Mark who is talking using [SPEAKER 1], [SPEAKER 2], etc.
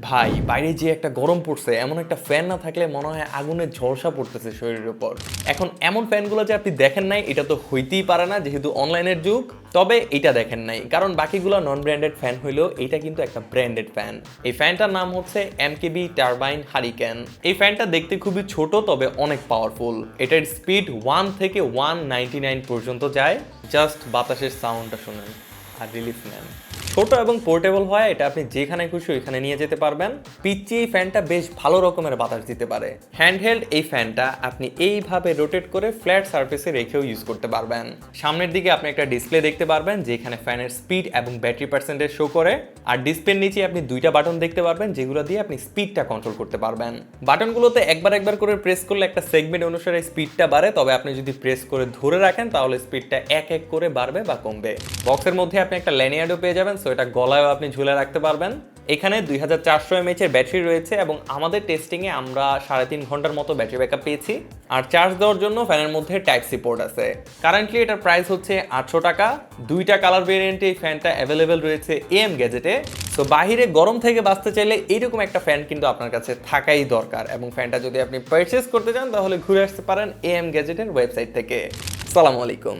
[SPEAKER 1] ভাই বাইরে যে একটা গরম পড়ছে, এমন একটা ফ্যান না থাকলে মনে হয় আগুনের ঝলসা পড়তেছে শরীরের উপর। এখন এমন ফ্যানগুলো যে আপনি দেখেন নাই এটা তো হইতেই পারে না, যেহেতু অনলাইনের যুগ। তবে এটা দেখেন নাই, কারণ বাকিগুলো নন ব্র্যান্ডেড ফ্যান হইলেও এটা কিন্তু একটা ব্র্যান্ডেড ফ্যান। এই ফ্যানটার নাম হচ্ছে এমকেবি টারবাইন হারিকেন। এই ফ্যানটা দেখতে খুবই ছোট, তবে অনেক পাওয়ারফুল। এটার স্পিড 1 থেকে 199 পর্যন্ত যায়। জাস্ট বাতাসের সাউন্ডটা শুনেন আর রিলিফ নেন। ছোট এবং পোর্টেবল হয়, এটা আপনি যেখানে খুশি ওইখানে নিয়ে যেতে পারবেন। পিচ্চি এই ফ্যানটা বেশ ভালো রকমের বাতাস দিতে পারে। হ্যান্ডহেল্ড এই ফ্যানটা আপনি এইভাবে রোটেট করে ফ্ল্যাট সারফেসে রেখেও ইউজ করতে পারবেন। সামনের দিকে আপনি একটা ডিসপ্লে দেখতে পারবেন যেখানে ফ্যানের স্পিড এবং ব্যাটারি পার্সেন্টেজ শো করে। আর ডিসপ্লের নিচে আপনি দুইটা বাটন দেখতে পারবেন যেগুলো দিয়ে আপনি স্পিডটা কন্ট্রোল করতে পারবেন। বাটনগুলোতে একবার করে প্রেস করলে একটা সেগমেন্ট অনুসারে স্পিডটা বাড়ে, তবে আপনি যদি প্রেস করে ধরে রাখেন তাহলে স্পিডটা এক এক করে বাড়বে বা কমবে। বক্সের মধ্যে আপনি একটা ল্যানিয়ার্ডও পেয়ে যাবেন, সো এটা গলায়ও আপনি ঝুলে রাখতে পারবেন। এখানে 2400 mAh এর ব্যাটারি রয়েছে এবং আমাদের টেস্টিংয়ে আমরা 3.5 ঘন্টার মতো ব্যাটারি ব্যাকআপ পেয়েছি। আর চার্জ দেওয়ার জন্য ফ্যানের মধ্যে টাইপ সি পোর্ট আছে। কারেন্টলি এটার প্রাইস হচ্ছে 800 টাকা। দুইটা কালার ভেরিয়েন্টে এই ফ্যানটা অ্যাভেলেবেল রয়েছে এম গ্যাজেটে। সো বাহিরে গরম থেকে বাঁচতে চাইলে এইরকম একটা ফ্যান কিন্তু আপনার কাছে থাকাই দরকার, এবং ফ্যানটা যদি আপনি পারচেস করতে চান তাহলে ঘুরে আসতে পারেন এম গ্যাজেটের ওয়েবসাইট থেকে। আসসালামু আলাইকুম।